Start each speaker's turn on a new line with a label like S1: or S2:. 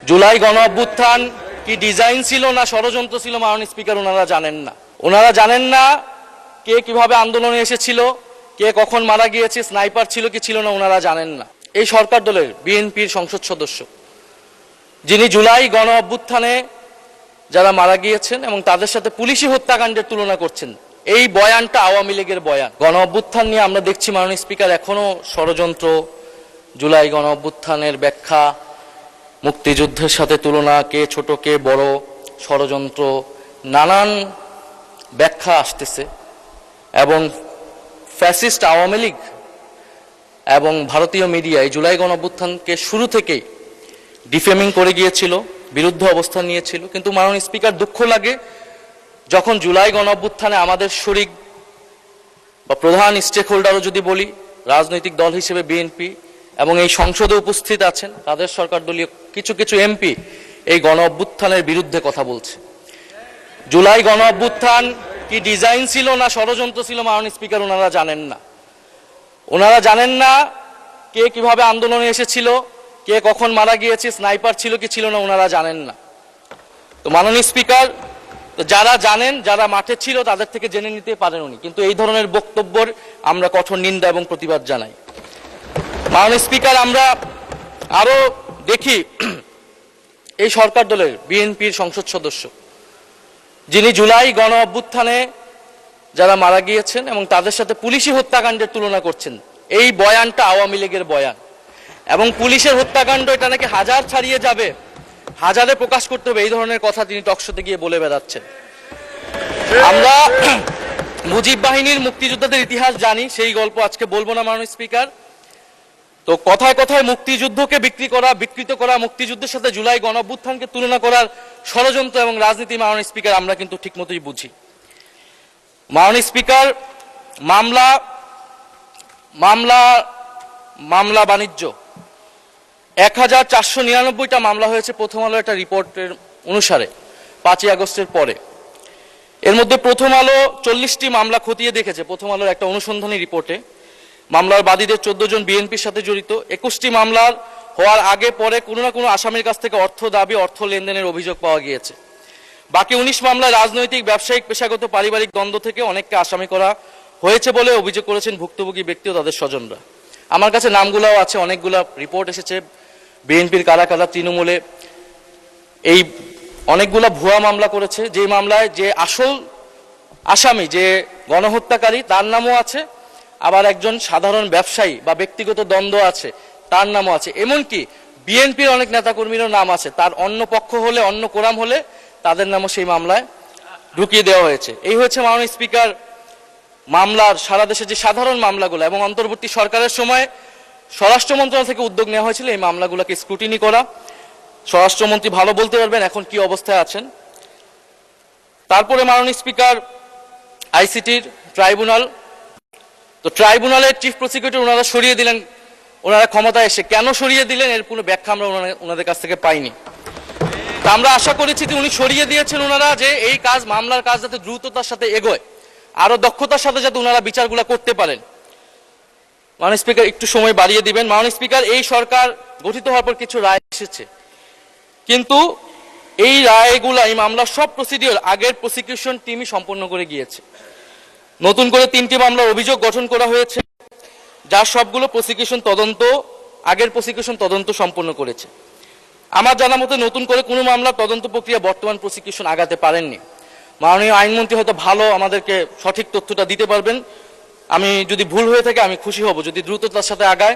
S1: জুলাই গণ অভ্যুত্থান কি ডিজাইন ছিল না ষড়যন্ত্র ছিল মাননীয় স্পিকার ওনারা জানেন না। ওনারা জানেন না কে কিভাবে আন্দোলনে এসেছিল, কে কখন মারা গিয়েছে, স্নাইপার ছিল কি ছিল না ওনারা জানেন না। এই সরকার দলের বিএনপির সংসদ সদস্য যিনি জুলাই গণ অভ্যুত্থানে যারা মারা গিয়েছেন এবং তাদের সাথে পুলিশি হত্যাকাণ্ডের তুলনা করছেন, এই বয়ানটা আওয়ামী লীগের বয়ান। গণ অভ্যুত্থান নিয়ে আমরা দেখছি মাননীয় স্পিকার এখনো ষড়যন্ত্র, জুলাই গণ অভ্যুত্থানের ব্যাখ্যা, মুক্তিযুদ্ধের সাথে তুলনা, কে ছোট কে বড়, ষড়যন্ত্র, নানান ব্যাখ্যা আসতেছে। এবং ফ্যাসিস্ট আওয়ামী লীগ এবং ভারতীয় মিডিয়া এই জুলাই গণ অভ্যুত্থানকে শুরু থেকেই ডিফেমিং করে গিয়েছিল, বিরুদ্ধ অবস্থান নিয়েছিল। কিন্তু মাননীয় স্পিকার, দুঃখ লাগে যখন জুলাই গণ অভ্যুত্থানে আমাদের শরিক বা প্রধান স্টেক হোল্ডারও যদি বলি, রাজনৈতিক দল হিসেবে বিএনপি এবং এই সংসদে উপস্থিত আছেন তাদের সরকার দলীয় কিছু কিছু এমপি এই গণ অভ্যুত্থানের বিরুদ্ধে কথা বলছে। জুলাই গণ অভ্যুত্থান কি ডিজাইন ছিল না ষড়যন্ত্র ছিল মাননীয় স্পিকার ওনারা জানেন না। ওনারা জানেন না কে কিভাবে আন্দোলনে এসেছিল, কে কখন মারা গিয়েছে, স্নাইপার ছিল কি ছিল না ওনারা জানেন না। তো মাননীয় স্পিকার, যারা জানেন, যারা মাঠে ছিল তাদের থেকে জেনে নিতে পারেন উনি, কিন্তু এই ধরনের বক্তব্যের আমরা কঠোর নিন্দা এবং প্রতিবাদ জানাই। মাননীয় স্পিকার, আমরা আরো দেখি এই সরকার দলের বিএনপির সংসদ সদস্য যিনি জুলাই গণ অভ্যুত্থানে যারা মারা গিয়েছেন এবং তাদের সাথে পুলিশি হত্যাকাণ্ডের তুলনা করছেন, এই বয়ানটা আওয়ামী লীগের বয়ান। এবং পুলিশের হত্যাকাণ্ড এটা নাকি হাজার ছাড়িয়ে যাবে, হাজারে প্রকাশ করতে হবে, এই ধরনের কথা তিনি টকশোতে গিয়ে বলে বেড়াচ্ছেন। আমরা মুজিব বাহিনীর মুক্তিযোদ্ধাদের ইতিহাস জানি, সেই গল্প আজকে বলবো না মাননীয় স্পিকার। তো কথায় কথায় মুক্তিযুদ্ধকে বিকৃত করা, মুক্তিযুদ্ধের সাথে জুলাই গণ অভ্যুত্থানকে তুলনা করার ষড়যন্ত্র এবং রাজনীতি মাননীয় স্পিকার আমরা কিন্তু ঠিক মতোই বুঝি। মাননীয় স্পিকার, মামলা বাণিজ্য 1499টা মামলা হয়েছে প্রথম আলো একটা রিপোর্টের অনুসারে 5ই আগস্টের পরে। এর মধ্যে প্রথম আলো 40টি মামলা খতিয়ে দেখেছে। প্রথম আলোর একটা অনুসন্ধানী রিপোর্টে মামলার বাদীদের 14 জন বিএনপির সাথে জড়িত। 21টি মামলার হওয়ার আগে পরে কোনো না কোনো আসামির কাছ থেকে অর্থ দাবি, অর্থ লেনদেনের অভিযোগ পাওয়া গিয়েছে। বাকি 19 মামলায় রাজনৈতিক, ব্যবসায়িক, পেশাগত, পারিবারিক দ্বন্দ্ব থেকে অনেককে আসামি করা হয়েছে বলে অভিযোগ করেছেন ভুক্তভোগী ব্যক্তি ও তাদের স্বজনরা। আমার কাছে নামগুলোও আছে, অনেকগুলা রিপোর্ট এসেছে বিএনপির কারা কারা তৃণমূলে এই অনেকগুলা ভুয়া মামলা করেছে, যে মামলায় যে আসল আসামি, যে গণহত্যাকারী, তার নামও আছে, আবার একজন সাধারণ ব্যবসায়ী বা ব্যক্তিগত দ্বন্দ্ব আছে তার নামও আছে। এমনকি বিএনপির অনেক নেতাকর্মীরও নাম আছে, তার অন্য পক্ষ হলে, অন্য কোরাম হলে তাদের নামও সেই মামলায় ঢুকিয়ে দেওয়া হয়েছে। এই হচ্ছে মাননীয় স্পিকার মামলার, সারা দেশে যে সাধারণ মামলাগুলো এবং অন্তর্বর্তী সরকারের সময় স্বরাষ্ট্র মন্ত্রণালয় থেকে উদ্যোগ নেওয়া হয়েছিল এই মামলাগুলোকে স্ক্রুটিনি করা। স্বরাষ্ট্রমন্ত্রী ভালো বলতে পারবেন এখন কি অবস্থায় আছেন। তারপরে মাননীয় স্পিকার, আইসিটির ট্রাইব্যুনাল, তো ট্রাইব্যুনালের চিফ প্রসিকিউটর ওনারা সরিয়ে দিলেন, ওনারা ক্ষমতায় এসে কেন সরিয়ে দিলেন এর কোনো ব্যাখ্যা আমরা ওনাদের কাছ থেকে পাইনি। তা আমরা আশা করেছি যে উনি সরিয়ে দিয়েছেন ওনারা, যে এই কাজ, মামলার কাজ যাতে দ্রুততার সাথে এগোয়, আরো দক্ষতার সাথে যাতে ওনারা বিচারগুলো করতে পারেন। মাননীয় স্পিকার, একটু সময় বাড়িয়ে দিবেন। মাননীয় স্পিকার, এই সরকার গঠিত হওয়ার পর কিছু রায় এসেছে, কিন্তু এই রায়গুলা, এই মামলার সব প্রসিডিওর আগের প্রসিকিউশন টিমই সম্পন্ন করে গিয়েছে। নতুন করে 3টি মামলার অভিযোগ গঠন করা হয়েছে, যার সবগুলো প্রসিকিউশন তদন্ত, আগের প্রসিকিউশন তদন্ত সম্পন্ন করেছে। আমার জানা মতে নতুন করে কোনো মামলার তদন্ত প্রক্রিয়া বর্তমান প্রসিকিউশন আগাতে পারেননি। মাননীয় আইনমন্ত্রী হয়তো ভালো আমাদেরকে সঠিক তথ্যটা দিতে পারবেন। আমি যদি ভুল হয়ে থাকে আমি খুশি হব যদি দ্রুততার সাথে আগায়।